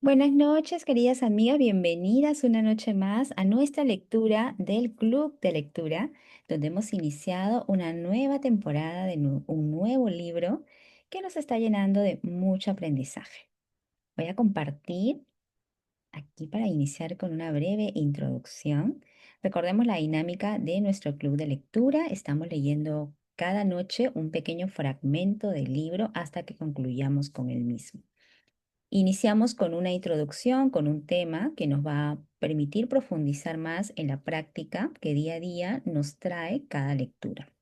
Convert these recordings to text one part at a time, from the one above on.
Buenas noches, queridas amigas, bienvenidas una noche más a nuestra lectura del Club de Lectura, donde hemos iniciado una nueva temporada de un nuevo libro que nos está llenando de mucho aprendizaje. Voy a compartir aquí para iniciar con una breve introducción. Recordemos la dinámica de nuestro Club de Lectura. Estamos leyendo cada noche un pequeño fragmento del libro hasta que concluyamos con el mismo. Iniciamos con una introducción, con un tema que nos va a permitir profundizar más en la práctica que día a día nos trae cada lectura.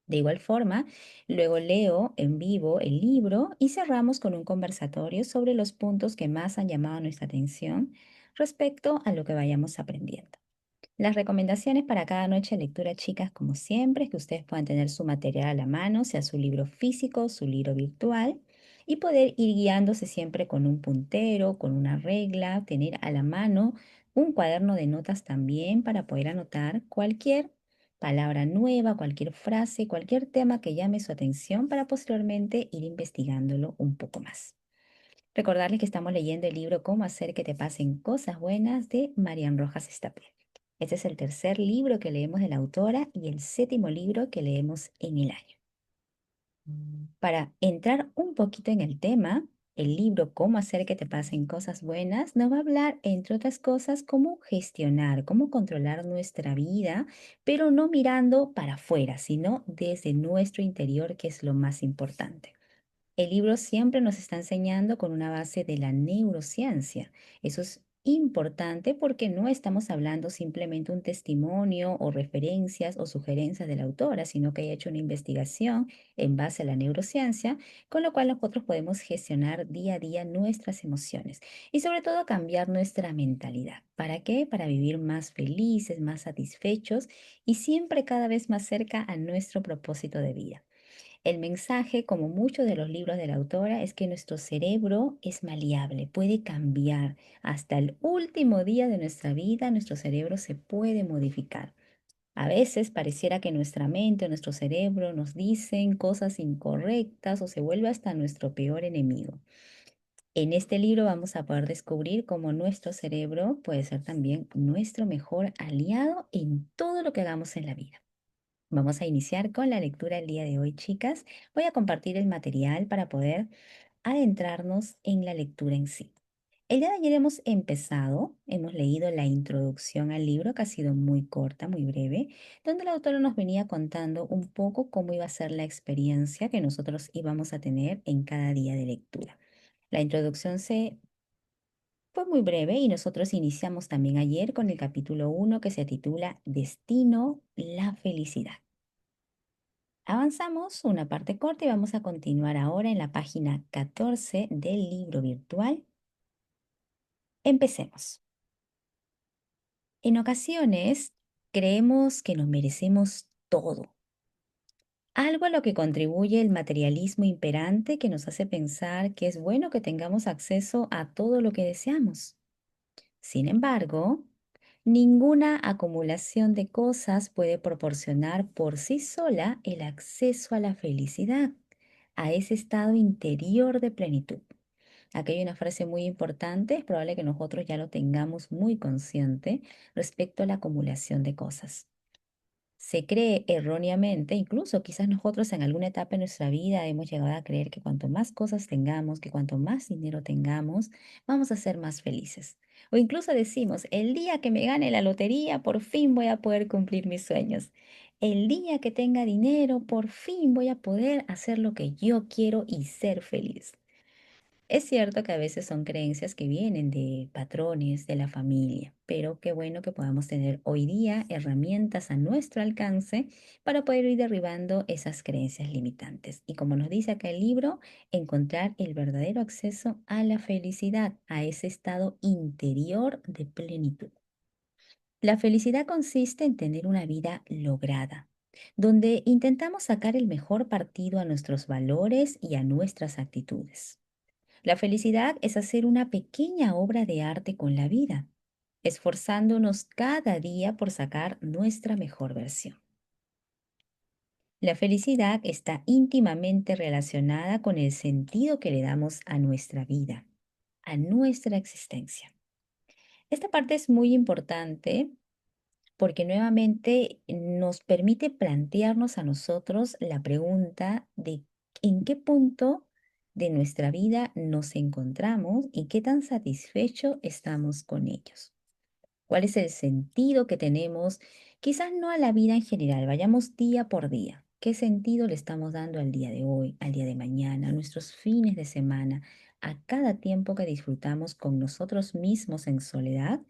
De igual forma, luego leo en vivo el libro y cerramos con un conversatorio sobre los puntos que más han llamado nuestra atención respecto a lo que vayamos aprendiendo. Las recomendaciones para cada noche de lectura, chicas, como siempre, es que ustedes puedan tener su material a la mano, sea su libro físico, su libro virtual, y poder ir guiándose siempre con un puntero, con una regla, tener a la mano un cuaderno de notas también para poder anotar cualquier palabra nueva, cualquier frase, cualquier tema que llame su atención para posteriormente ir investigándolo un poco más. Recordarles que estamos leyendo el libro Cómo hacer que te pasen cosas buenas de Marian Rojas Estapé. Este es el tercer libro que leemos de la autora y el séptimo libro que leemos en el año. Para entrar un poquito en el tema, el libro Cómo hacer que te pasen cosas buenas nos va a hablar, entre otras cosas, cómo gestionar, cómo controlar nuestra vida, pero no mirando para afuera, sino desde nuestro interior, que es lo más importante. El libro siempre nos está enseñando con una base de la neurociencia. Eso es importante porque no estamos hablando simplemente un testimonio o referencias o sugerencias de la autora, sino que ha hecho una investigación en base a la neurociencia, con lo cual nosotros podemos gestionar día a día nuestras emociones y sobre todo cambiar nuestra mentalidad. ¿Para qué? Para vivir más felices, más satisfechos y siempre cada vez más cerca a nuestro propósito de vida. El mensaje, como muchos de los libros de la autora, es que nuestro cerebro es maleable, puede cambiar. Hasta el último día de nuestra vida, nuestro cerebro se puede modificar. A veces pareciera que nuestra mente o nuestro cerebro nos dicen cosas incorrectas o se vuelve hasta nuestro peor enemigo. En este libro vamos a poder descubrir cómo nuestro cerebro puede ser también nuestro mejor aliado en todo lo que hagamos en la vida. Vamos a iniciar con la lectura del día de hoy, chicas. Voy a compartir el material para poder adentrarnos en la lectura en sí. El día de ayer hemos leído la introducción al libro, que ha sido muy corta, muy breve, donde la autora nos venía contando un poco cómo iba a ser la experiencia que nosotros íbamos a tener en cada día de lectura. La introducción se fue muy breve y nosotros iniciamos también ayer con el capítulo 1 que se titula Destino, la felicidad. Avanzamos una parte corta y vamos a continuar ahora en la página 14 del libro virtual. Empecemos. En ocasiones creemos que nos merecemos todo, algo a lo que contribuye el materialismo imperante que nos hace pensar que es bueno que tengamos acceso a todo lo que deseamos. Sin embargo, ninguna acumulación de cosas puede proporcionar por sí sola el acceso a la felicidad, a ese estado interior de plenitud. Aquí hay una frase muy importante, es probable que nosotros ya lo tengamos muy consciente respecto a la acumulación de cosas. Se cree erróneamente, incluso quizás nosotros en alguna etapa de nuestra vida hemos llegado a creer que cuanto más cosas tengamos, que cuanto más dinero tengamos, vamos a ser más felices. O incluso decimos, el día que me gane la lotería, por fin voy a poder cumplir mis sueños. El día que tenga dinero, por fin voy a poder hacer lo que yo quiero y ser feliz. Es cierto que a veces son creencias que vienen de patrones de la familia, pero qué bueno que podamos tener hoy día herramientas a nuestro alcance para poder ir derribando esas creencias limitantes. Y como nos dice acá el libro, encontrar el verdadero acceso a la felicidad, a ese estado interior de plenitud. La felicidad consiste en tener una vida lograda, donde intentamos sacar el mejor partido a nuestros valores y a nuestras actitudes. La felicidad es hacer una pequeña obra de arte con la vida, esforzándonos cada día por sacar nuestra mejor versión. La felicidad está íntimamente relacionada con el sentido que le damos a nuestra vida, a nuestra existencia. Esta parte es muy importante porque nuevamente nos permite plantearnos a nosotros la pregunta de en qué punto de nuestra vida nos encontramos y qué tan satisfecho estamos con ellos. ¿Cuál es el sentido que tenemos? Quizás no a la vida en general, vayamos día por día. ¿Qué sentido le estamos dando al día de hoy, al día de mañana, a nuestros fines de semana, a cada tiempo que disfrutamos con nosotros mismos en soledad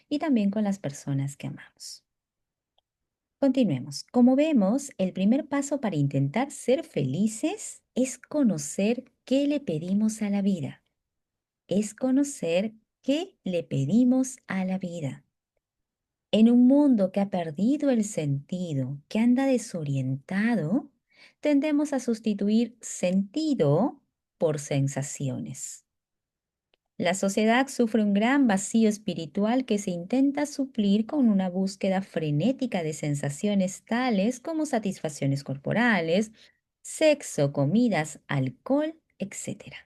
y también con las personas que amamos? Continuemos. Como vemos, el primer paso para intentar ser felices es conocer qué le pedimos a la vida. Es conocer qué le pedimos a la vida. En un mundo que ha perdido el sentido, que anda desorientado, tendemos a sustituir sentido por sensaciones. La sociedad sufre un gran vacío espiritual que se intenta suplir con una búsqueda frenética de sensaciones tales como satisfacciones corporales, sexo, comidas, alcohol, etc.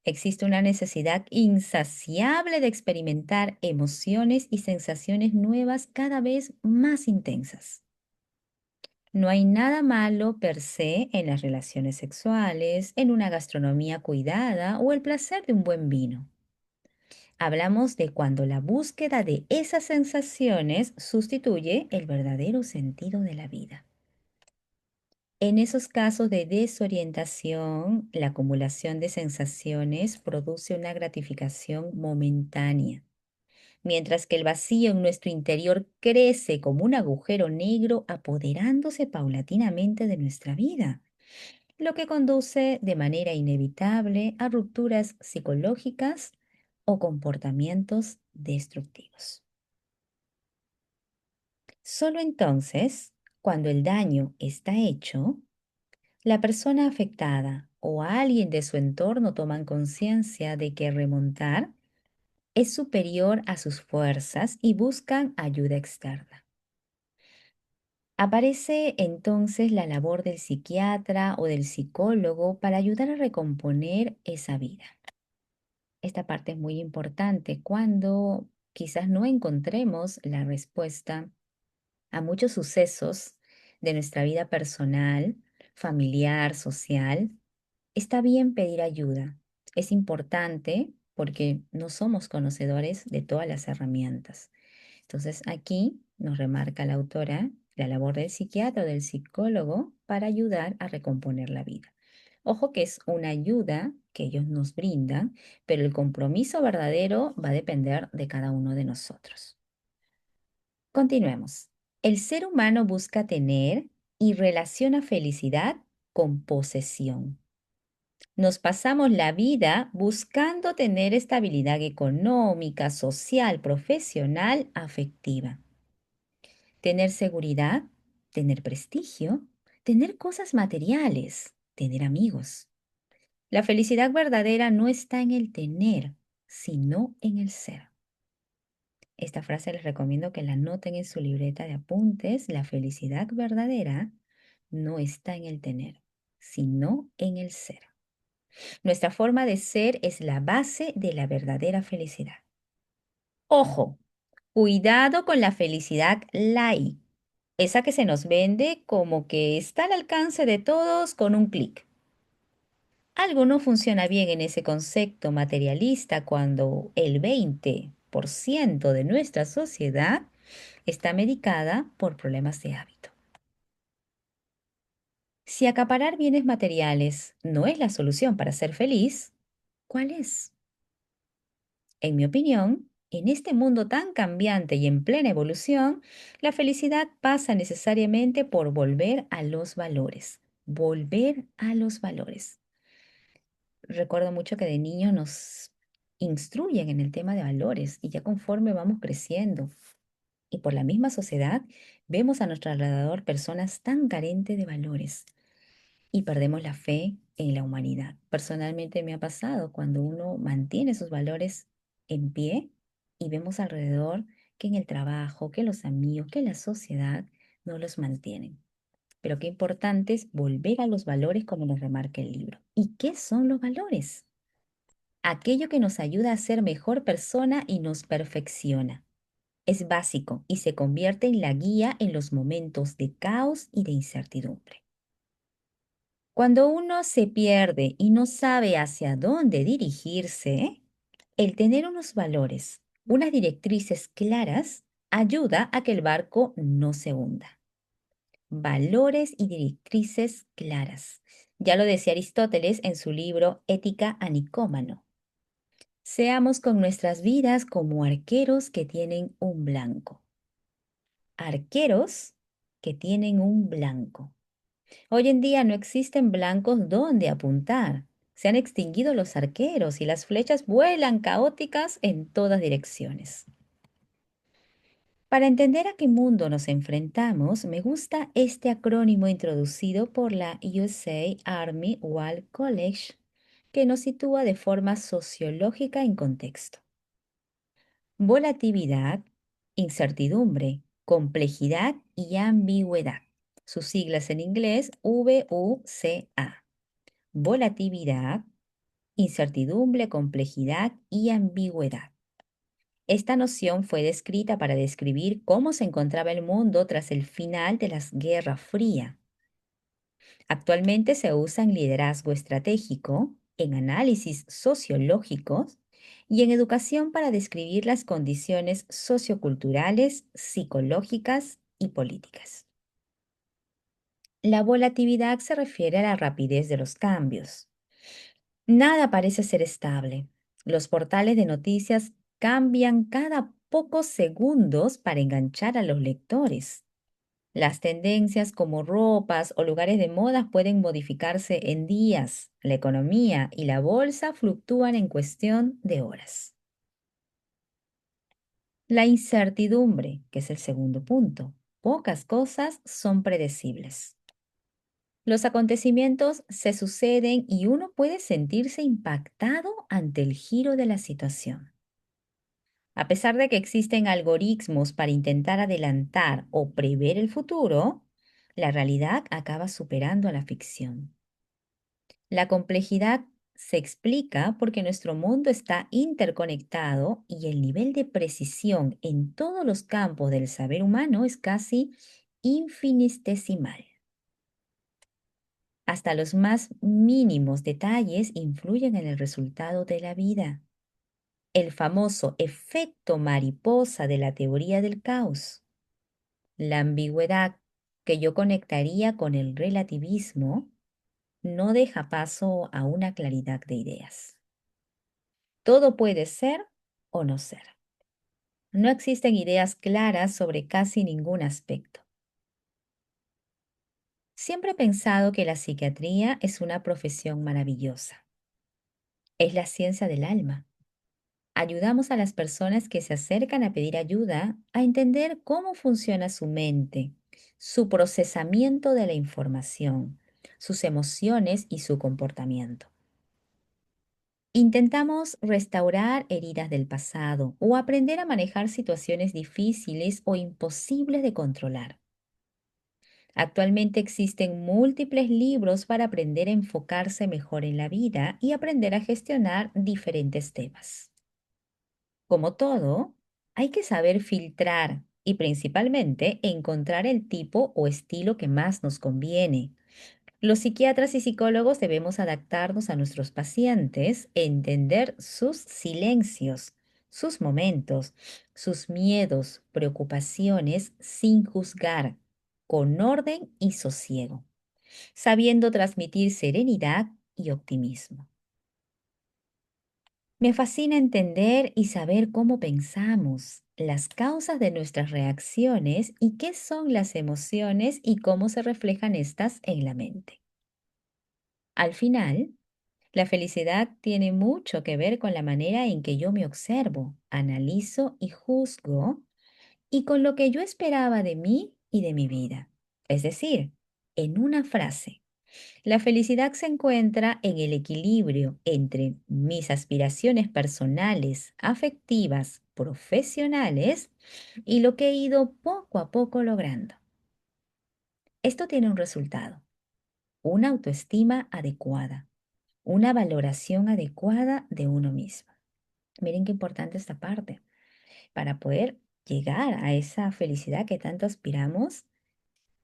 Existe una necesidad insaciable de experimentar emociones y sensaciones nuevas cada vez más intensas. No hay nada malo per se en las relaciones sexuales, en una gastronomía cuidada o el placer de un buen vino. Hablamos de cuando la búsqueda de esas sensaciones sustituye el verdadero sentido de la vida. En esos casos de desorientación, la acumulación de sensaciones produce una gratificación momentánea, mientras que el vacío en nuestro interior crece como un agujero negro apoderándose paulatinamente de nuestra vida, lo que conduce de manera inevitable a rupturas psicológicas o comportamientos destructivos. Solo entonces, cuando el daño está hecho, la persona afectada o alguien de su entorno toman conciencia de que remontar es superior a sus fuerzas y buscan ayuda externa. Aparece entonces la labor del psiquiatra o del psicólogo para ayudar a recomponer esa vida. Esta parte es muy importante cuando quizás no encontremos la respuesta a muchos sucesos de nuestra vida personal, familiar, social. Está bien pedir ayuda. Es importante porque no somos conocedores de todas las herramientas. Entonces aquí nos remarca la autora la labor del psiquiatra o del psicólogo para ayudar a recomponer la vida. Ojo que es una ayuda que ellos nos brindan, pero el compromiso verdadero va a depender de cada uno de nosotros. Continuemos. El ser humano busca tener y relaciona felicidad con posesión. Nos pasamos la vida buscando tener estabilidad económica, social, profesional, afectiva. Tener seguridad, tener prestigio, tener cosas materiales, tener amigos. La felicidad verdadera no está en el tener, sino en el ser. Esta frase les recomiendo que la anoten en su libreta de apuntes. La felicidad verdadera no está en el tener, sino en el ser. Nuestra forma de ser es la base de la verdadera felicidad. Ojo, cuidado con la felicidad light, esa que se nos vende como que está al alcance de todos con un clic. Algo no funciona bien en ese concepto materialista cuando el 20% de nuestra sociedad está medicada por problemas de hábito. Si acaparar bienes materiales no es la solución para ser feliz, ¿cuál es? En mi opinión, en este mundo tan cambiante y en plena evolución, la felicidad pasa necesariamente por volver a los valores. Volver a los valores. Recuerdo mucho que de niño nos instruyen en el tema de valores y ya conforme vamos creciendo y por la misma sociedad vemos a nuestro alrededor personas tan carentes de valores y perdemos la fe en la humanidad. Personalmente me ha pasado cuando uno mantiene sus valores en pie y vemos alrededor que en el trabajo, que los amigos, que la sociedad no los mantienen. Pero qué importante es volver a los valores como nos remarca el libro. ¿Y qué son los valores? aquello que nos ayuda a ser mejor persona y nos perfecciona. Es básico y se convierte en la guía en los momentos de caos y de incertidumbre. Cuando uno se pierde y no sabe hacia dónde dirigirse, el tener unos valores, unas directrices claras, ayuda a que el barco no se hunda. Valores y directrices claras. Ya lo decía Aristóteles en su libro Ética a Nicómano. Seamos con nuestras vidas como arqueros que tienen un blanco. Arqueros que tienen un blanco. Hoy en día no existen blancos donde apuntar. Se han extinguido los arqueros y las flechas vuelan caóticas en todas direcciones. Para entender a qué mundo nos enfrentamos, me gusta este acrónimo introducido por la USA Army War College, que nos sitúa de forma sociológica en contexto. Volatilidad, incertidumbre, complejidad y ambigüedad. Sus siglas en inglés VUCA. Volatilidad, incertidumbre, complejidad y ambigüedad. Esta noción fue descrita para describir cómo se encontraba el mundo tras el final de la Guerra Fría. Actualmente se usa en liderazgo estratégico, en análisis sociológicos y en educación para describir las condiciones socioculturales, psicológicas y políticas. La volatilidad se refiere a la rapidez de los cambios. Nada parece ser estable. Los portales de noticias cambian cada pocos segundos para enganchar a los lectores. Las tendencias como ropas o lugares de moda pueden modificarse en días. La economía y la bolsa fluctúan en cuestión de horas. La incertidumbre, que es el segundo punto. Pocas cosas son predecibles. Los acontecimientos se suceden y uno puede sentirse impactado ante el giro de la situación. A pesar de que existen algoritmos para intentar adelantar o prever el futuro, la realidad acaba superando a la ficción. La complejidad se explica porque nuestro mundo está interconectado y el nivel de precisión en todos los campos del saber humano es casi infinitesimal. Hasta los más mínimos detalles influyen en el resultado de la vida. El famoso efecto mariposa de la teoría del caos. La ambigüedad, que yo conectaría con el relativismo, no deja paso a una claridad de ideas. Todo puede ser o no ser. No existen ideas claras sobre casi ningún aspecto. Siempre he pensado que la psiquiatría es una profesión maravillosa. Es la ciencia del alma. Ayudamos a las personas que se acercan a pedir ayuda a entender cómo funciona su mente, su procesamiento de la información, sus emociones y su comportamiento. Intentamos restaurar heridas del pasado o aprender a manejar situaciones difíciles o imposibles de controlar. Actualmente existen múltiples libros para aprender a enfocarse mejor en la vida y aprender a gestionar diferentes temas. Como todo, hay que saber filtrar y principalmente encontrar el tipo o estilo que más nos conviene. Los psiquiatras y psicólogos debemos adaptarnos a nuestros pacientes, entender sus silencios, sus momentos, sus miedos, preocupaciones, sin juzgar, con orden y sosiego, sabiendo transmitir serenidad y optimismo. Me fascina entender y saber cómo pensamos, las causas de nuestras reacciones y qué son las emociones y cómo se reflejan estas en la mente. Al final, la felicidad tiene mucho que ver con la manera en que yo me observo, analizo y juzgo y con lo que yo esperaba de mí y de mi vida. Es decir, en una frase, la felicidad se encuentra en el equilibrio entre mis aspiraciones personales, afectivas, profesionales y lo que he ido poco a poco logrando. Esto tiene un resultado, una autoestima adecuada, una valoración adecuada de uno mismo. Miren qué importante esta parte. Para poder llegar a esa felicidad que tanto aspiramos,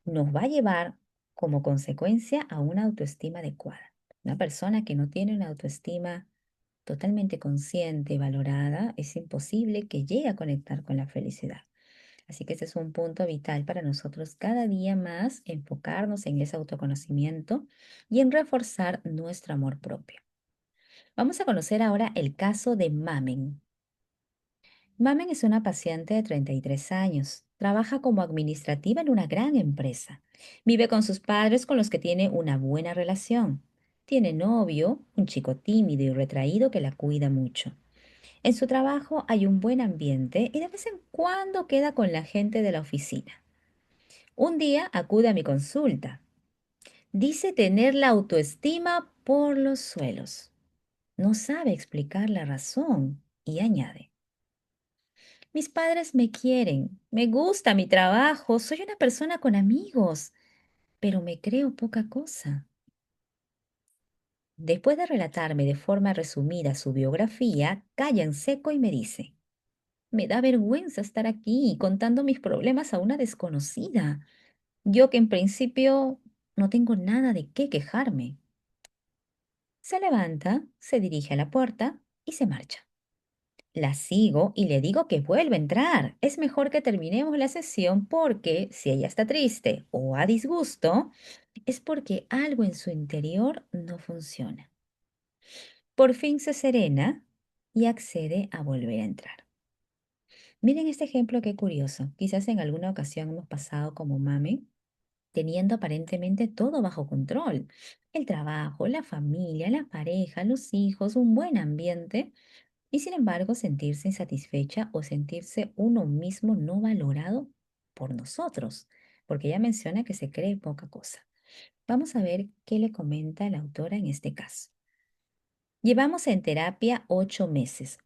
nos va a llevar como consecuencia a una autoestima adecuada. Una persona que no tiene una autoestima totalmente consciente y valorada, es imposible que llegue a conectar con la felicidad. Así que ese es un punto vital para nosotros cada día más enfocarnos en ese autoconocimiento y en reforzar nuestro amor propio. Vamos a conocer ahora el caso de Mamen. Mamen es una paciente de 33 años. Trabaja como administrativa en una gran empresa. Vive con sus padres con los que tiene una buena relación. Tiene novio, un chico tímido y retraído que la cuida mucho. En su trabajo hay un buen ambiente y de vez en cuando queda con la gente de la oficina. Un día acude a mi consulta. Dice tener la autoestima por los suelos. No sabe explicar la razón y añade. Mis padres me quieren, me gusta mi trabajo, soy una persona con amigos, pero me creo poca cosa. Después de relatarme de forma resumida su biografía, calla en seco y me dice, me da vergüenza estar aquí contando mis problemas a una desconocida. Yo que en principio no tengo nada de qué quejarme. Se levanta, se dirige a la puerta y se marcha. La sigo y le digo que vuelva a entrar. Es mejor que terminemos la sesión porque si ella está triste o a disgusto, es porque algo en su interior no funciona. Por fin se serena y accede a volver a entrar. Miren este ejemplo qué curioso. Quizás en alguna ocasión hemos pasado como mame, teniendo aparentemente todo bajo control. El trabajo, la familia, la pareja, los hijos, un buen ambiente. Y sin embargo, sentirse insatisfecha o sentirse uno mismo no valorado por nosotros, porque ella menciona que se cree poca cosa. Vamos a ver qué le comenta la autora en este caso. Llevamos en terapia 8 meses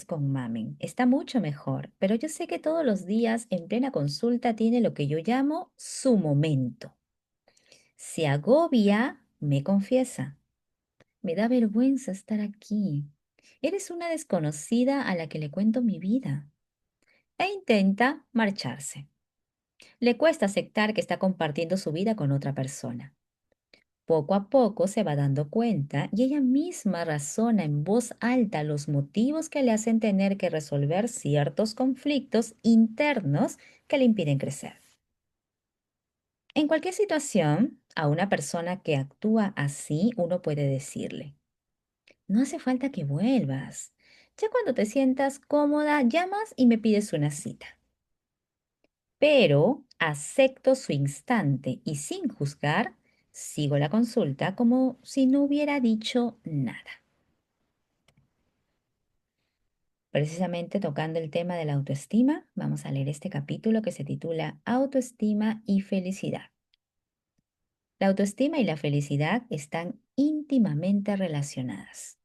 con Mamen. Está mucho mejor, pero yo sé que todos los días en plena consulta tiene lo que yo llamo su momento. Se agobia, me confiesa. Me da vergüenza estar aquí. Eres una desconocida a la que le cuento mi vida. E intenta marcharse. Le cuesta aceptar que está compartiendo su vida con otra persona. Poco a poco se va dando cuenta y ella misma razona en voz alta los motivos que le hacen tener que resolver ciertos conflictos internos que le impiden crecer. En cualquier situación, a una persona que actúa así, uno puede decirle, no hace falta que vuelvas. Ya cuando te sientas cómoda, llamas y me pides una cita. Pero acepto su instante y sin juzgar, sigo la consulta como si no hubiera dicho nada. Precisamente tocando el tema de la autoestima, vamos a leer este capítulo que se titula Autoestima y felicidad. La autoestima y la felicidad están íntimamente relacionadas.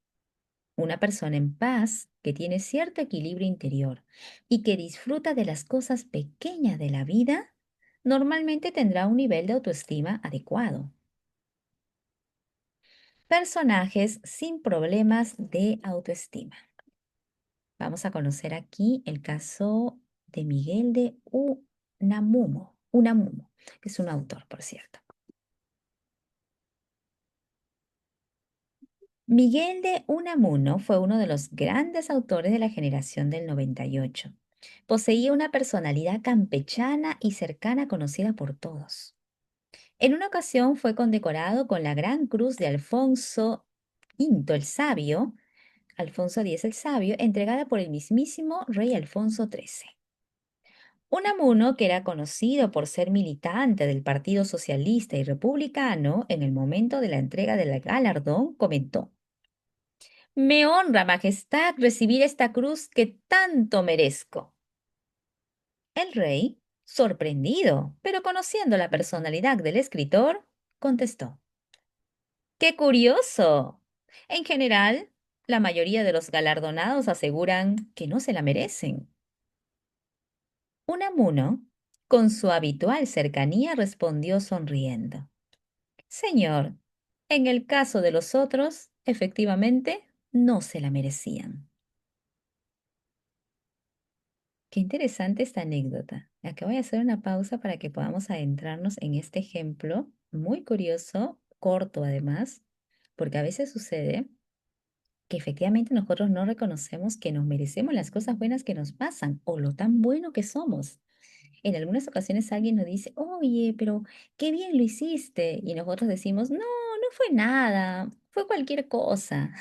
Una persona en paz, que tiene cierto equilibrio interior y que disfruta de las cosas pequeñas de la vida, normalmente tendrá un nivel de autoestima adecuado. Personajes sin problemas de autoestima. Vamos a conocer aquí el caso de Miguel de Unamuno, que es un autor, por cierto. Miguel de Unamuno fue uno de los grandes autores de la generación del 98. Poseía una personalidad campechana y cercana conocida por todos. En una ocasión fue condecorado con la Gran Cruz de Alfonso V el Sabio, Alfonso X el Sabio, entregada por el mismísimo rey Alfonso XIII. Unamuno, que era conocido por ser militante del Partido Socialista y Republicano, en el momento de la entrega del galardón, comentó: Me honra, Majestad, recibir esta cruz que tanto merezco. El rey, sorprendido, pero conociendo la personalidad del escritor, contestó: ¡Qué curioso! En general, la mayoría de los galardonados aseguran que no se la merecen. Unamuno, con su habitual cercanía, respondió sonriendo: Señor, en el caso de los otros, efectivamente no se la merecían. Qué interesante esta anécdota. Acá voy a hacer una pausa para que podamos adentrarnos en este ejemplo, muy curioso, corto además, porque a veces sucede que efectivamente nosotros no reconocemos que nos merecemos las cosas buenas que nos pasan o lo tan bueno que somos. En algunas ocasiones alguien nos dice, oye, pero qué bien lo hiciste. Y nosotros decimos, no, no fue nada, fue cualquier cosa.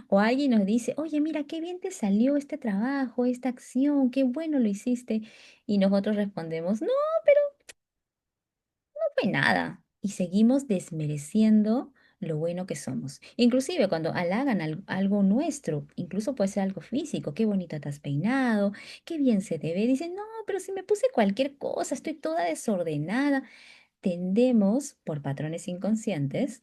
O alguien nos dice, oye, mira, qué bien te salió este trabajo, esta acción, qué bueno lo hiciste. Y nosotros respondemos, no fue nada. Y seguimos desmereciendo lo bueno que somos. Inclusive cuando halagan algo nuestro, incluso puede ser algo físico, qué bonita te has peinado, qué bien se te ve. Dicen, no, pero si me puse cualquier cosa, estoy toda desordenada. Tendemos, por patrones inconscientes,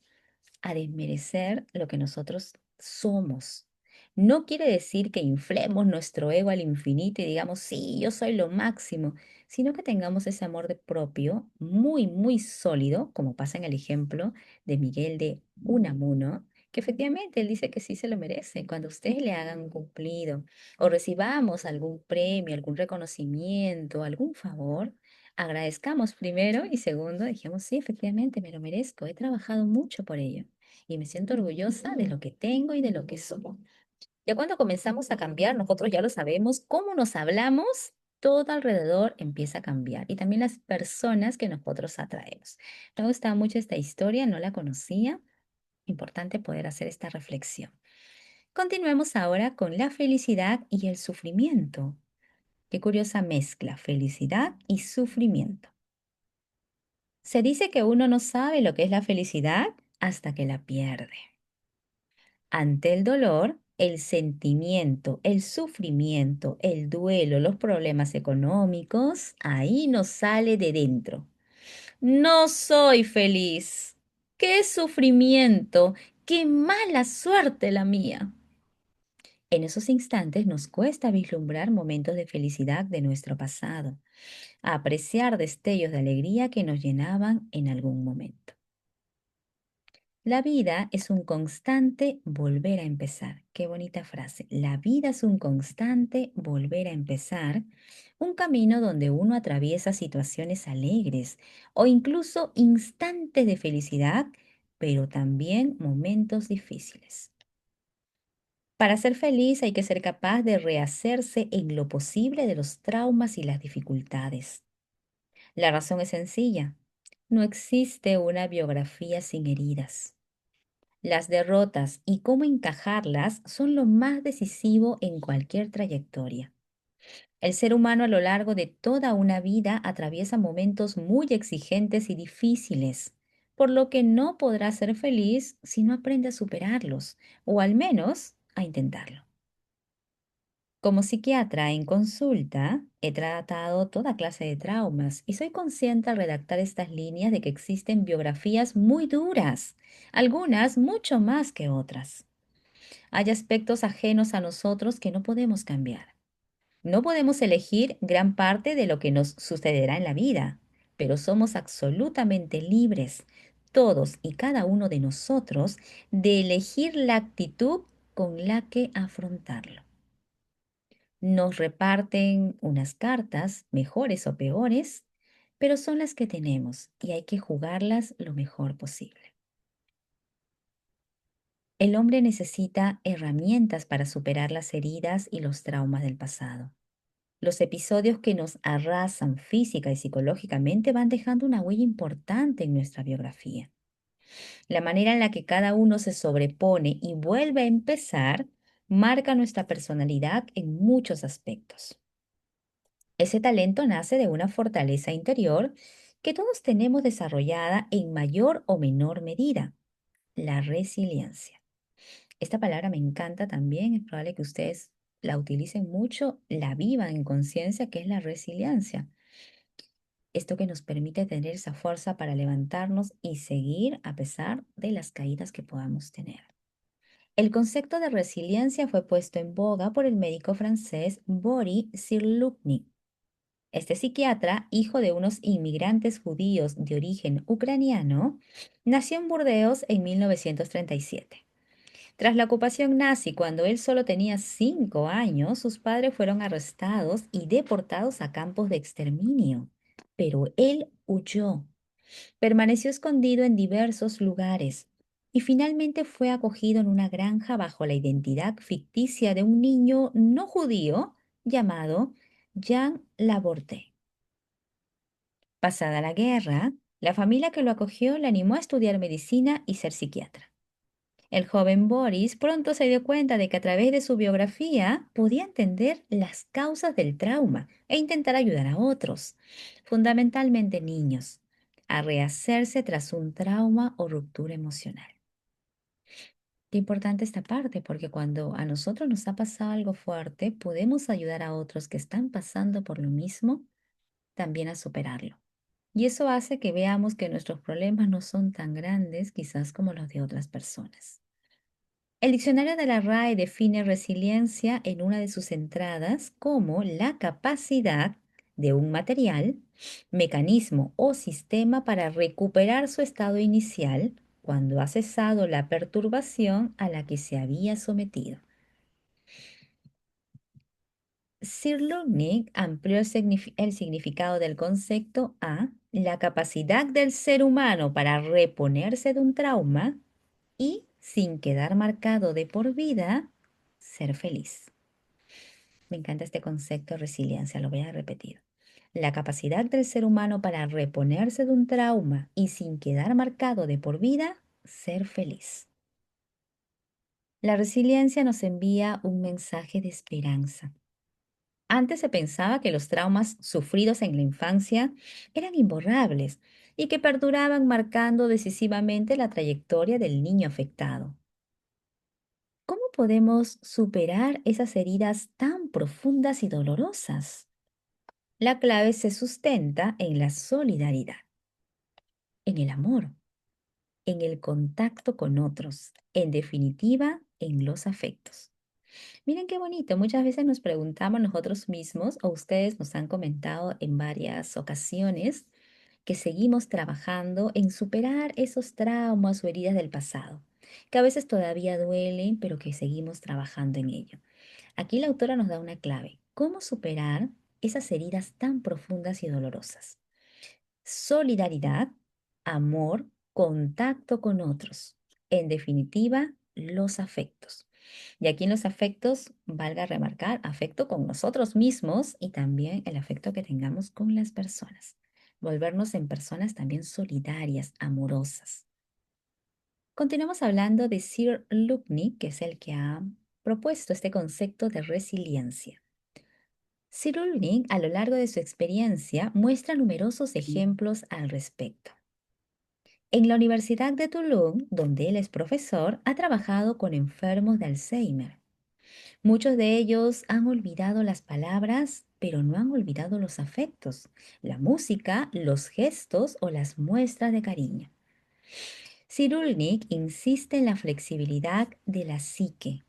a desmerecer lo que nosotros somos. No quiere decir que inflemos nuestro ego al infinito y digamos, sí, yo soy lo máximo, sino que tengamos ese amor de propio muy, muy sólido, como pasa en el ejemplo de Miguel de Unamuno, que efectivamente él dice que sí se lo merece. Cuando ustedes le hagan un cumplido o recibamos algún premio, algún reconocimiento, algún favor, agradezcamos primero y segundo, dijimos, sí, efectivamente me lo merezco, he trabajado mucho por ello y me siento orgullosa de lo que tengo y de lo que soy. Ya cuando comenzamos a cambiar, nosotros ya lo sabemos, cómo nos hablamos, todo alrededor empieza a cambiar y también las personas que nosotros atraemos. Me gusta mucho esta historia, no la conocía. Importante poder hacer esta reflexión. Continuemos ahora con la felicidad y el sufrimiento. Qué curiosa mezcla, felicidad y sufrimiento. Se dice que uno no sabe lo que es la felicidad hasta que la pierde. Ante el dolor, el sentimiento, el sufrimiento, el duelo, los problemas económicos, ahí nos sale de dentro. No soy feliz. ¡Qué sufrimiento! ¡Qué mala suerte la mía! En esos instantes nos cuesta vislumbrar momentos de felicidad de nuestro pasado, a apreciar destellos de alegría que nos llenaban en algún momento. La vida es un constante volver a empezar. Qué bonita frase. La vida es un constante volver a empezar, un camino donde uno atraviesa situaciones alegres o incluso instantes de felicidad, pero también momentos difíciles. Para ser feliz hay que ser capaz de rehacerse en lo posible de los traumas y las dificultades. La razón es sencilla. No existe una biografía sin heridas. Las derrotas y cómo encajarlas son lo más decisivo en cualquier trayectoria. El ser humano a lo largo de toda una vida atraviesa momentos muy exigentes y difíciles, por lo que no podrá ser feliz si no aprende a superarlos, o al menos a intentarlo. Como psiquiatra en consulta, he tratado toda clase de traumas y soy consciente al redactar estas líneas de que existen biografías muy duras, algunas mucho más que otras. Hay aspectos ajenos a nosotros que no podemos cambiar. No podemos elegir gran parte de lo que nos sucederá en la vida, pero somos absolutamente libres, todos y cada uno de nosotros, de elegir la actitud con la que afrontarlo. Nos reparten unas cartas, mejores o peores, pero son las que tenemos y hay que jugarlas lo mejor posible. El hombre necesita herramientas para superar las heridas y los traumas del pasado. Los episodios que nos arrasan física y psicológicamente van dejando una huella importante en nuestra biografía. La manera en la que cada uno se sobrepone y vuelve a empezar marca nuestra personalidad en muchos aspectos. Ese talento nace de una fortaleza interior que todos tenemos desarrollada en mayor o menor medida, la resiliencia. Esta palabra me encanta también, es probable que ustedes la utilicen mucho, la vivan en conciencia, que es la resiliencia. Esto que nos permite tener esa fuerza para levantarnos y seguir a pesar de las caídas que podamos tener. El concepto de resiliencia fue puesto en boga por el médico francés Boris Cyrulnik. Este psiquiatra, hijo de unos inmigrantes judíos de origen ucraniano, nació en Burdeos en 1937. Tras la ocupación nazi, cuando él solo tenía 5 años, sus padres fueron arrestados y deportados a campos de exterminio. Pero él huyó, permaneció escondido en diversos lugares y finalmente fue acogido en una granja bajo la identidad ficticia de un niño no judío llamado Jean Laborte. Pasada la guerra, la familia que lo acogió le animó a estudiar medicina y ser psiquiatra. El joven Boris pronto se dio cuenta de que a través de su biografía podía entender las causas del trauma e intentar ayudar a otros, fundamentalmente niños, a rehacerse tras un trauma o ruptura emocional. Qué importante esta parte, porque cuando a nosotros nos ha pasado algo fuerte, podemos ayudar a otros que están pasando por lo mismo también a superarlo. Y eso hace que veamos que nuestros problemas no son tan grandes quizás como los de otras personas. El diccionario de la RAE define resiliencia en una de sus entradas como la capacidad de un material, mecanismo o sistema para recuperar su estado inicial cuando ha cesado la perturbación a la que se había sometido. Sir Lubnik amplió el significado del concepto a la capacidad del ser humano para reponerse de un trauma y, sin quedar marcado de por vida, ser feliz. Me encanta este concepto de resiliencia, lo voy a repetir. La capacidad del ser humano para reponerse de un trauma y sin quedar marcado de por vida, ser feliz. La resiliencia nos envía un mensaje de esperanza. Antes se pensaba que los traumas sufridos en la infancia eran imborrables y que perduraban marcando decisivamente la trayectoria del niño afectado. ¿Cómo podemos superar esas heridas tan profundas y dolorosas? La clave se sustenta en la solidaridad, en el amor, en el contacto con otros, en definitiva, en los afectos. Miren qué bonito, muchas veces nos preguntamos nosotros mismos, o ustedes nos han comentado en varias ocasiones, que seguimos trabajando en superar esos traumas o heridas del pasado, que a veces todavía duelen, pero que seguimos trabajando en ello. Aquí la autora nos da una clave. ¿Cómo superar esas heridas tan profundas y dolorosas? Solidaridad, amor, contacto con otros. En definitiva, los afectos. Y aquí en los afectos, valga remarcar, afecto con nosotros mismos y también el afecto que tengamos con las personas. Volvernos en personas también solidarias, amorosas. Continuamos hablando de Sir Lubnik, que es el que ha propuesto este concepto de resiliencia. Sir Lubnik, a lo largo de su experiencia, muestra numerosos ejemplos al respecto. En la Universidad de Toulouse, donde él es profesor, ha trabajado con enfermos de Alzheimer. Muchos de ellos han olvidado las palabras, pero no han olvidado los afectos, la música, los gestos o las muestras de cariño. Cyrulnik insiste en la flexibilidad de la psique.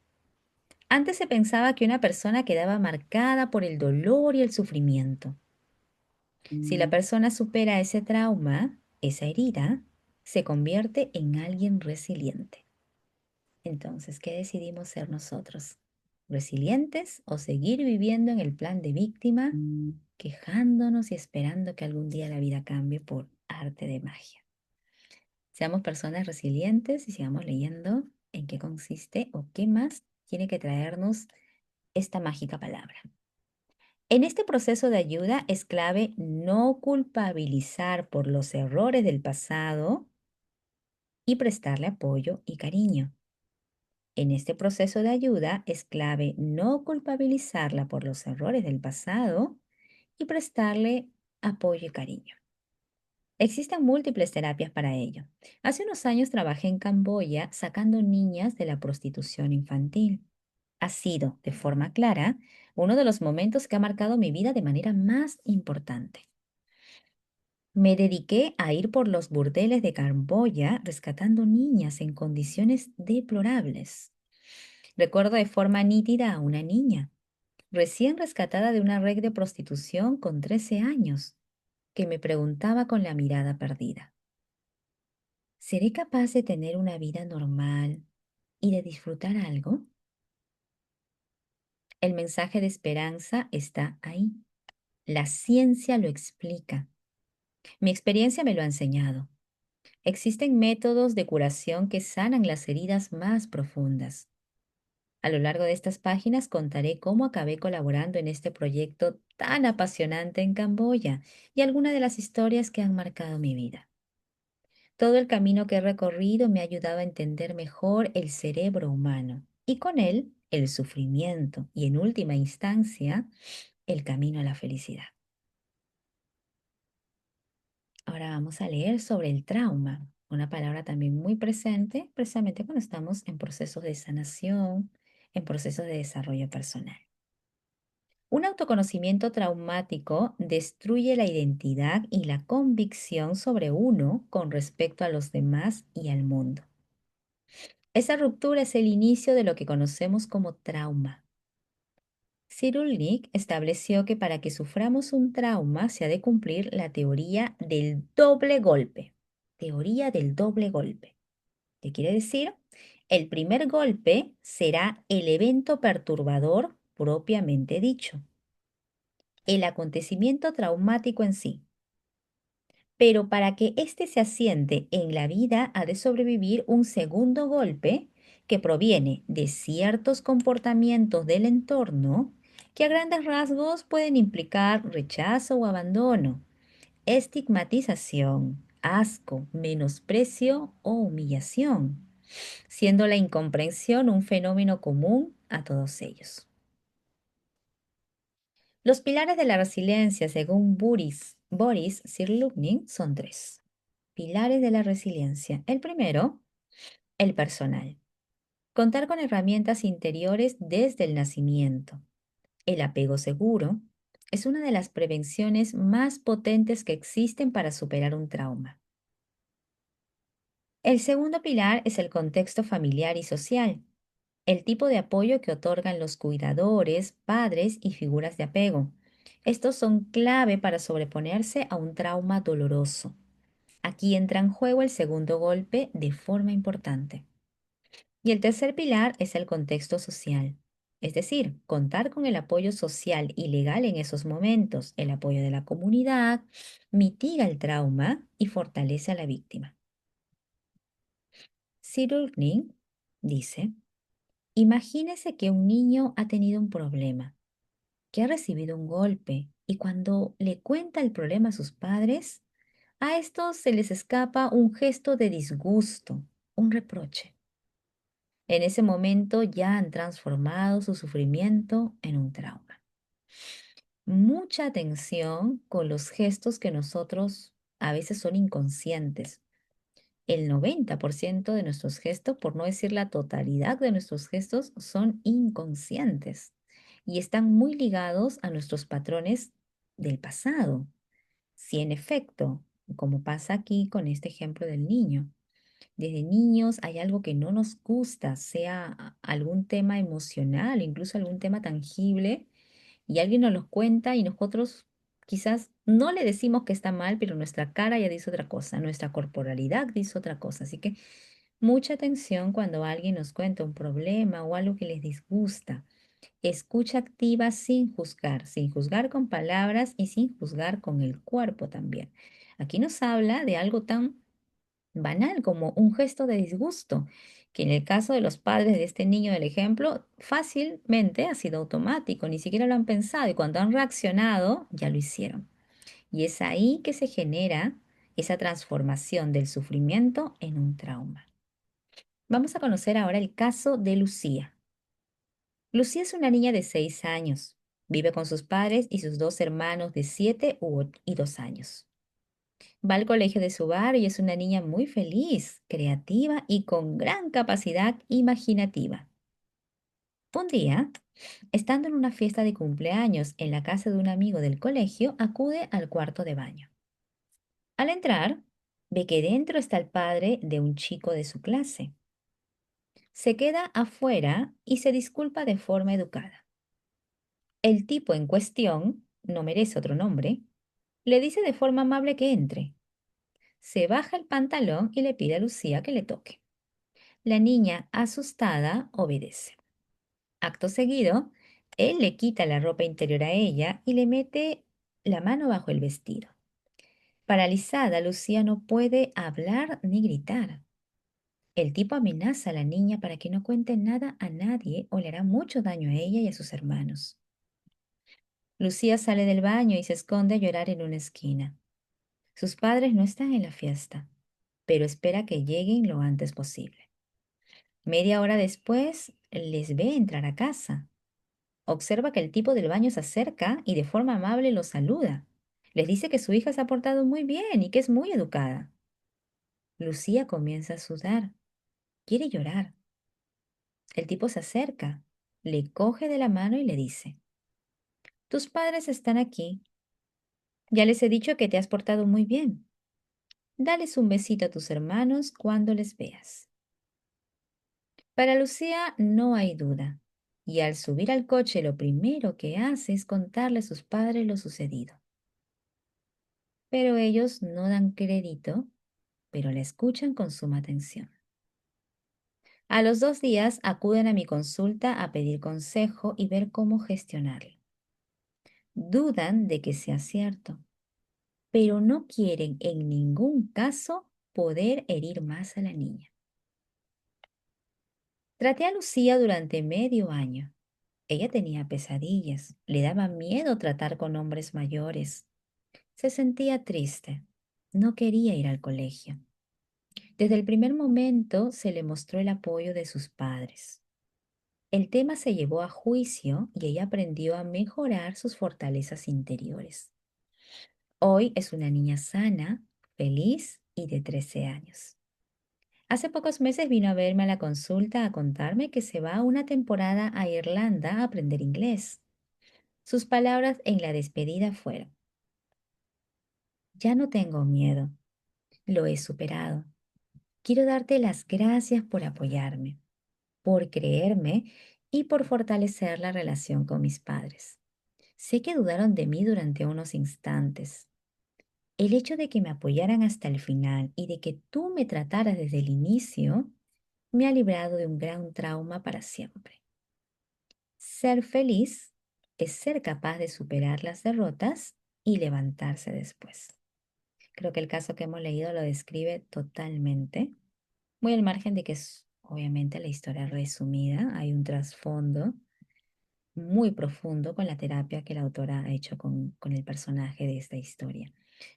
Antes se pensaba que una persona quedaba marcada por el dolor y el sufrimiento. Si la persona supera ese trauma, esa herida, se convierte en alguien resiliente. Entonces, ¿qué decidimos ser nosotros? ¿Resilientes o seguir viviendo en el plan de víctima, quejándonos y esperando que algún día la vida cambie por arte de magia? Seamos personas resilientes y sigamos leyendo en qué consiste o qué más tiene que traernos esta mágica palabra. En este proceso de ayuda es clave no culpabilizar por los errores del pasado y prestarle apoyo y cariño. En este proceso de ayuda es clave no culpabilizarla por los errores del pasado y prestarle apoyo y cariño. Existen múltiples terapias para ello. Hace unos años trabajé en Camboya sacando niñas de la prostitución infantil. Ha sido, de forma clara, uno de los momentos que ha marcado mi vida de manera más importante. Me dediqué a ir por los burdeles de Camboya rescatando niñas en condiciones deplorables. Recuerdo de forma nítida a una niña, recién rescatada de una red de prostitución con 13 años, que me preguntaba con la mirada perdida: ¿seré capaz de tener una vida normal y de disfrutar algo, el mensaje de esperanza está ahí. La ciencia lo explica. Mi experiencia me lo ha enseñado. Existen métodos de curación que sanan las heridas más profundas. A lo largo de estas páginas contaré cómo acabé colaborando en este proyecto tan apasionante en Camboya y algunas de las historias que han marcado mi vida. Todo el camino que he recorrido me ha ayudado a entender mejor el cerebro humano y con él el sufrimiento y en última instancia el camino a la felicidad. Ahora vamos a leer sobre el trauma, una palabra también muy presente precisamente cuando estamos en procesos de sanación, en procesos de desarrollo personal. Un autoconocimiento traumático destruye la identidad y la convicción sobre uno con respecto a los demás y al mundo. Esa ruptura es el inicio de lo que conocemos como trauma. Cyrulnik estableció que para que suframos un trauma se ha de cumplir la teoría del doble golpe. Teoría del doble golpe. ¿Qué quiere decir? El primer golpe será el evento perturbador propiamente dicho, el acontecimiento traumático en sí. Pero para que éste se asiente en la vida ha de sobrevivir un segundo golpe que proviene de ciertos comportamientos del entorno que a grandes rasgos pueden implicar rechazo o abandono, estigmatización, asco, menosprecio o humillación, siendo la incomprensión un fenómeno común a todos ellos. Los pilares de la resiliencia, según Boris Cyrulnik, son tres. Pilares de la resiliencia. El primero, el personal. Contar con herramientas interiores desde el nacimiento. El apego seguro es una de las prevenciones más potentes que existen para superar un trauma. El segundo pilar es el contexto familiar y social. El tipo de apoyo que otorgan los cuidadores, padres y figuras de apego. Estos son clave para sobreponerse a un trauma doloroso. Aquí entra en juego el segundo golpe de forma importante. Y el tercer pilar es el contexto social. Es decir, contar con el apoyo social y legal en esos momentos, el apoyo de la comunidad, mitiga el trauma y fortalece a la víctima. Cyrulnik dice, imagínese que un niño ha tenido un problema, que ha recibido un golpe y cuando le cuenta el problema a sus padres, a estos se les escapa un gesto de disgusto, un reproche. En ese momento ya han transformado su sufrimiento en un trauma. Mucha atención con los gestos que nosotros a veces son inconscientes. El 90% de nuestros gestos, por no decir la totalidad de nuestros gestos, son inconscientes y están muy ligados a nuestros patrones del pasado. Si en efecto, como pasa aquí con este ejemplo del niño, desde niños hay algo que no nos gusta, sea algún tema emocional, incluso algún tema tangible, y alguien nos lo cuenta y nosotros quizás no le decimos que está mal, pero nuestra cara ya dice otra cosa, nuestra corporalidad dice otra cosa. Así que mucha atención cuando alguien nos cuenta un problema o algo que les disgusta. Escucha activa sin juzgar con palabras y sin juzgar con el cuerpo también. Aquí nos habla de algo tan banal como un gesto de disgusto, que en el caso de los padres de este niño del ejemplo, fácilmente ha sido automático, ni siquiera lo han pensado y cuando han reaccionado, ya lo hicieron. Y es ahí que se genera esa transformación del sufrimiento en un trauma. Vamos a conocer ahora el caso de Lucía. Lucía es una niña de 6 años. Vive con sus padres y sus dos hermanos de 7 y 2 años. Va al colegio de su barrio y es una niña muy feliz, creativa y con gran capacidad imaginativa. Un día, estando en una fiesta de cumpleaños en la casa de un amigo del colegio, acude al cuarto de baño. Al entrar, ve que dentro está el padre de un chico de su clase. Se queda afuera y se disculpa de forma educada. El tipo en cuestión, no merece otro nombre, le dice de forma amable que entre. Se baja el pantalón y le pide a Lucía que le toque. La niña, asustada, obedece. Acto seguido, él le quita la ropa interior a ella y le mete la mano bajo el vestido. Paralizada, Lucía no puede hablar ni gritar. El tipo amenaza a la niña para que no cuente nada a nadie o le hará mucho daño a ella y a sus hermanos. Lucía sale del baño y se esconde a llorar en una esquina. Sus padres no están en la fiesta, pero espera que lleguen lo antes posible. Media hora después, les ve entrar a casa. Observa que el tipo del baño se acerca y de forma amable los saluda. Les dice que su hija se ha portado muy bien y que es muy educada. Lucía comienza a sudar. Quiere llorar. El tipo se acerca, le coge de la mano y le dice: tus padres están aquí. Ya les he dicho que te has portado muy bien. Dales un besito a tus hermanos cuando les veas. Para Lucía no hay duda, y al subir al coche lo primero que hace es contarle a sus padres lo sucedido. Pero ellos no dan crédito, pero la escuchan con suma atención. A los 2 días acuden a mi consulta a pedir consejo y ver cómo gestionarlo. Dudan de que sea cierto, pero no quieren en ningún caso poder herir más a la niña. Traté a Lucía durante medio año. Ella tenía pesadillas, le daba miedo tratar con hombres mayores. Se sentía triste, no quería ir al colegio. Desde el primer momento se le mostró el apoyo de sus padres. El tema se llevó a juicio y ella aprendió a mejorar sus fortalezas interiores. Hoy es una niña sana, feliz y de 13 años. Hace pocos meses vino a verme a la consulta a contarme que se va una temporada a Irlanda a aprender inglés. Sus palabras en la despedida fueron: ya no tengo miedo, lo he superado. Quiero darte las gracias por apoyarme, por creerme y por fortalecer la relación con mis padres. Sé que dudaron de mí durante unos instantes. El hecho de que me apoyaran hasta el final y de que tú me trataras desde el inicio me ha librado de un gran trauma para siempre. Ser feliz es ser capaz de superar las derrotas y levantarse después. Creo que el caso que hemos leído lo describe totalmente, muy al margen de que es obviamente la historia resumida, hay un trasfondo muy profundo con la terapia que la autora ha hecho con el personaje de esta historia.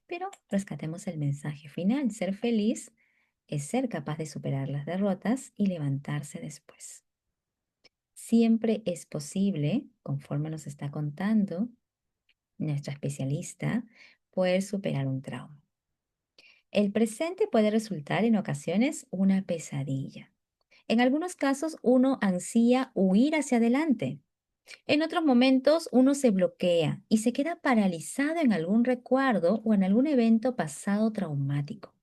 Pero rescatemos el mensaje final: ser feliz es ser capaz de superar las derrotas y levantarse después. Siempre es posible, conforme nos está contando nuestra especialista, poder superar un trauma. El presente puede resultar en ocasiones una pesadilla. En algunos casos uno ansía huir hacia adelante. En otros momentos uno se bloquea y se queda paralizado en algún recuerdo o en algún evento pasado traumático.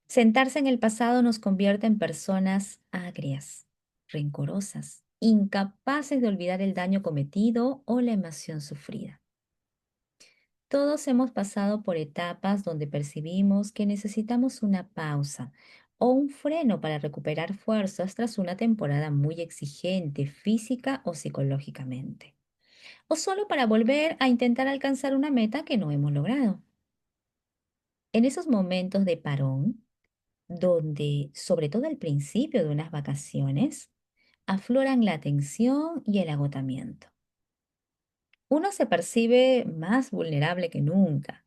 Sentarse en el pasado nos convierte en personas agrias, rencorosas, incapaces de olvidar el daño cometido o la emoción sufrida. Todos hemos pasado por etapas donde percibimos que necesitamos una pausa o un freno para recuperar fuerzas tras una temporada muy exigente física o psicológicamente, o solo para volver a intentar alcanzar una meta que no hemos logrado. En esos momentos de parón, donde, sobre todo al principio de unas vacaciones, afloran la tensión y el agotamiento. Uno se percibe más vulnerable que nunca.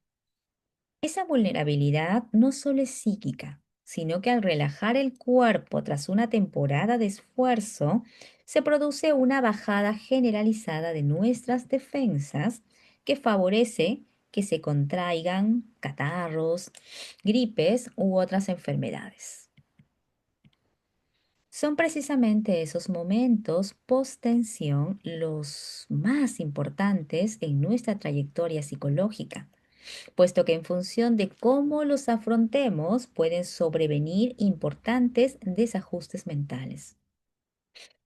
Esa vulnerabilidad no solo es psíquica, sino que al relajar el cuerpo tras una temporada de esfuerzo, se produce una bajada generalizada de nuestras defensas que favorece que se contraigan catarros, gripes u otras enfermedades. Son precisamente esos momentos post-tensión los más importantes en nuestra trayectoria psicológica, puesto que en función de cómo los afrontemos pueden sobrevenir importantes desajustes mentales.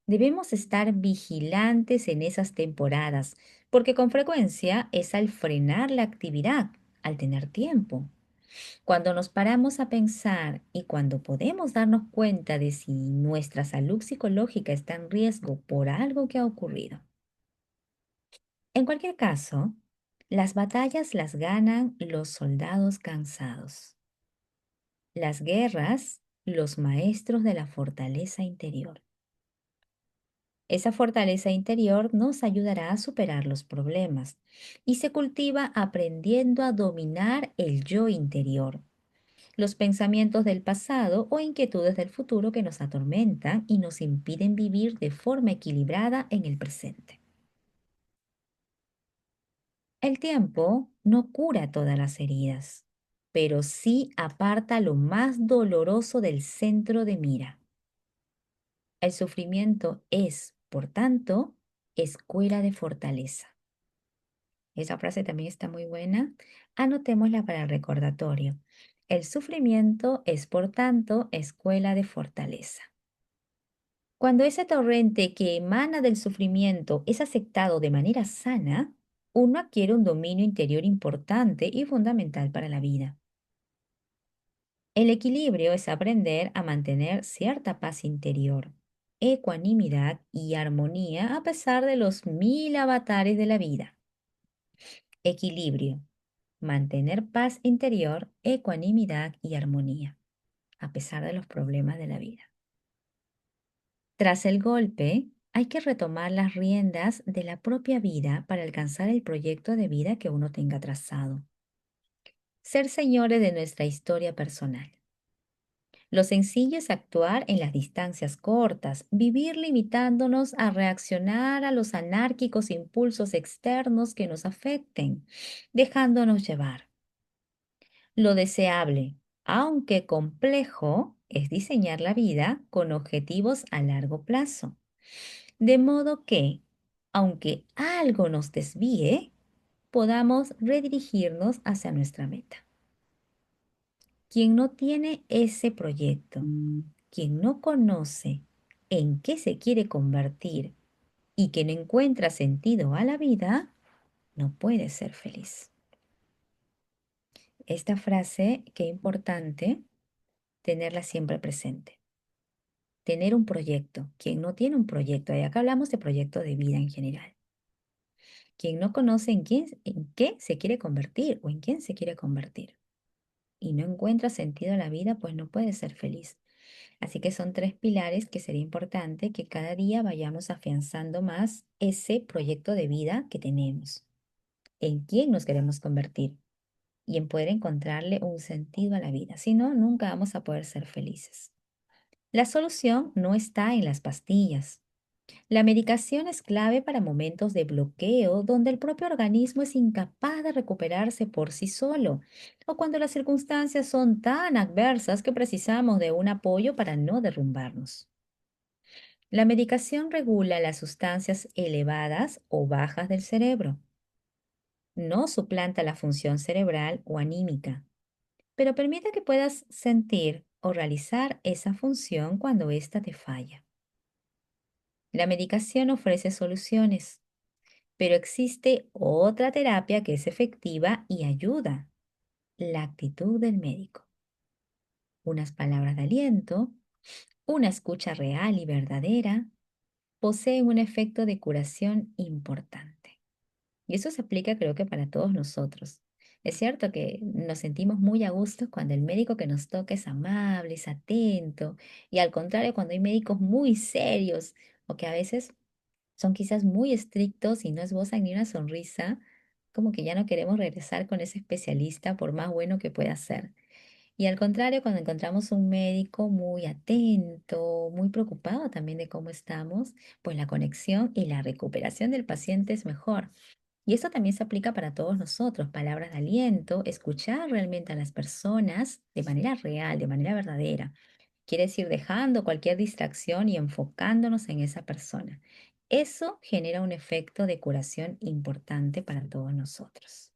Debemos estar vigilantes en esas temporadas, porque con frecuencia es al frenar la actividad, al tener tiempo. Cuando nos paramos a pensar y cuando podemos darnos cuenta de si nuestra salud psicológica está en riesgo por algo que ha ocurrido. En cualquier caso, las batallas las ganan los soldados cansados. Las guerras, los maestros de la fortaleza interior. Esa fortaleza interior nos ayudará a superar los problemas y se cultiva aprendiendo a dominar el yo interior, los pensamientos del pasado o inquietudes del futuro que nos atormentan y nos impiden vivir de forma equilibrada en el presente. El tiempo no cura todas las heridas, pero sí aparta lo más doloroso del centro de mira. El sufrimiento es, por tanto, escuela de fortaleza. Esa frase también está muy buena. Anotémosla para el recordatorio. El sufrimiento es, por tanto, escuela de fortaleza. Cuando ese torrente que emana del sufrimiento es aceptado de manera sana, uno adquiere un dominio interior importante y fundamental para la vida. El equilibrio es aprender a mantener cierta paz interior, ecuanimidad y armonía a pesar de los mil avatares de la vida. Equilibrio. Mantener paz interior, ecuanimidad y armonía, a pesar de los problemas de la vida. Tras el golpe, hay que retomar las riendas de la propia vida para alcanzar el proyecto de vida que uno tenga trazado. Ser señores de nuestra historia personal. Lo sencillo es actuar en las distancias cortas, vivir limitándonos a reaccionar a los anárquicos impulsos externos que nos afecten, dejándonos llevar. Lo deseable, aunque complejo, es diseñar la vida con objetivos a largo plazo. De modo que, aunque algo nos desvíe, podamos redirigirnos hacia nuestra meta. Quien no tiene ese proyecto, quien no conoce en qué se quiere convertir y que no encuentra sentido a la vida, no puede ser feliz. Esta frase, qué importante tenerla siempre presente. Tener un proyecto. Quien no tiene un proyecto, y acá hablamos de proyecto de vida en general. Quien no conoce en qué se quiere convertir o en quién se quiere convertir y no encuentra sentido a la vida, pues no puede ser feliz. Así que son tres pilares que sería importante que cada día vayamos afianzando más ese proyecto de vida que tenemos, en quién nos queremos convertir y en poder encontrarle un sentido a la vida. Si no, nunca vamos a poder ser felices. La solución no está en las pastillas. La medicación es clave para momentos de bloqueo donde el propio organismo es incapaz de recuperarse por sí solo o cuando las circunstancias son tan adversas que precisamos de un apoyo para no derrumbarnos. La medicación regula las sustancias elevadas o bajas del cerebro. No suplanta la función cerebral o anímica, pero permite que puedas sentir o realizar esa función cuando ésta te falla. La medicación ofrece soluciones, pero existe otra terapia que es efectiva y ayuda, la actitud del médico. Unas palabras de aliento, una escucha real y verdadera, poseen un efecto de curación importante. Y eso se aplica creo que para todos nosotros. Es cierto que nos sentimos muy a gusto cuando el médico que nos toca es amable, es atento, y al contrario, cuando hay médicos muy serios o que a veces son quizás muy estrictos y no esbozan ni una sonrisa, como que ya no queremos regresar con ese especialista por más bueno que pueda ser. Y al contrario, cuando encontramos un médico muy atento, muy preocupado también de cómo estamos, pues la conexión y la recuperación del paciente es mejor. Y eso también se aplica para todos nosotros, palabras de aliento, escuchar realmente a las personas de manera real, de manera verdadera. Quiere decir dejando cualquier distracción y enfocándonos en esa persona. Eso genera un efecto de curación importante para todos nosotros.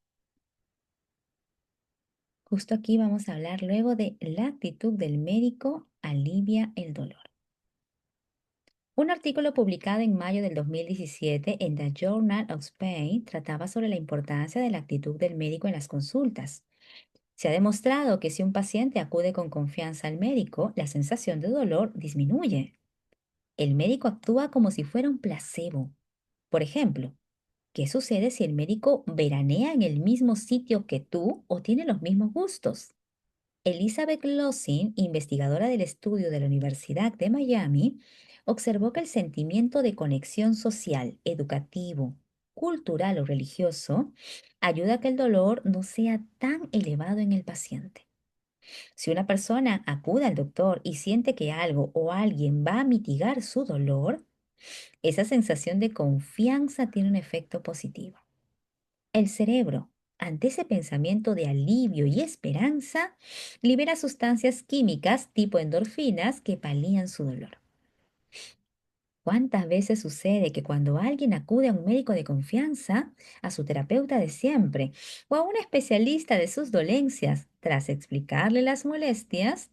Justo aquí vamos a hablar luego de la actitud del médico alivia el dolor. Un artículo publicado en mayo del 2017 en The Journal of Pain trataba sobre la importancia de la actitud del médico en las consultas. Se ha demostrado que si un paciente acude con confianza al médico, la sensación de dolor disminuye. El médico actúa como si fuera un placebo. Por ejemplo, ¿qué sucede si el médico veranea en el mismo sitio que tú o tiene los mismos gustos? Elizabeth Lossin, investigadora del estudio de la Universidad de Miami, observó que el sentimiento de conexión social, educativo, cultural o religioso ayuda a que el dolor no sea tan elevado en el paciente. Si una persona acude al doctor y siente que algo o alguien va a mitigar su dolor, esa sensación de confianza tiene un efecto positivo. El cerebro, ante ese pensamiento de alivio y esperanza, libera sustancias químicas tipo endorfinas que palían su dolor. ¿Cuántas veces sucede que cuando alguien acude a un médico de confianza, a su terapeuta de siempre o a un especialista de sus dolencias, tras explicarle las molestias,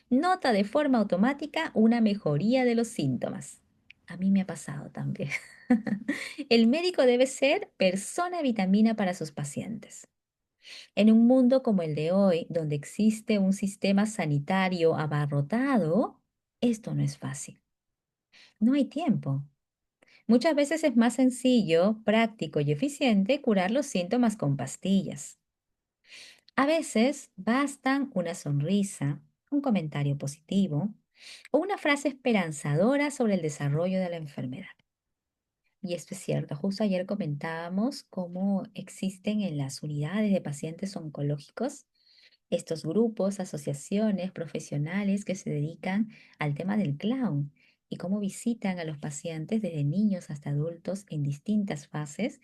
nota de forma automática una mejoría de los síntomas? A mí me ha pasado también. El médico debe ser persona vitamina para sus pacientes. En un mundo como el de hoy, donde existe un sistema sanitario abarrotado, esto no es fácil. No hay tiempo. Muchas veces es más sencillo, práctico y eficiente curar los síntomas con pastillas. A veces bastan una sonrisa, un comentario positivo o una frase esperanzadora sobre el desarrollo de la enfermedad. Y esto es cierto, justo ayer comentábamos cómo existen en las unidades de pacientes oncológicos estos grupos, asociaciones, profesionales que se dedican al tema del clown y cómo visitan a los pacientes desde niños hasta adultos en distintas fases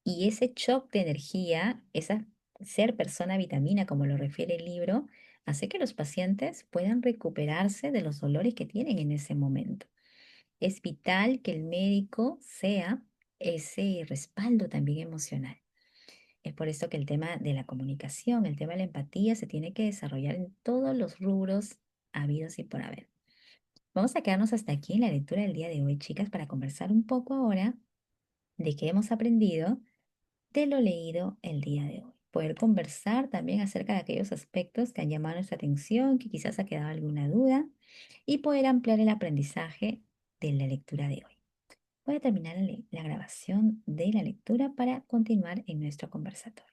y ese shock de energía, esa ser persona vitamina, como lo refiere el libro, hace que los pacientes puedan recuperarse de los dolores que tienen en ese momento. Es vital que el médico sea ese respaldo también emocional. Es por eso que el tema de la comunicación, el tema de la empatía se tiene que desarrollar en todos los rubros habidos y por haber. Vamos a quedarnos hasta aquí en la lectura del día de hoy, chicas, para conversar un poco ahora de qué hemos aprendido de lo leído el día de hoy. Poder conversar también acerca de aquellos aspectos que han llamado nuestra atención, que quizás ha quedado alguna duda, y poder ampliar el aprendizaje de la lectura de hoy. Voy a terminar la grabación de la lectura para continuar en nuestro conversatorio.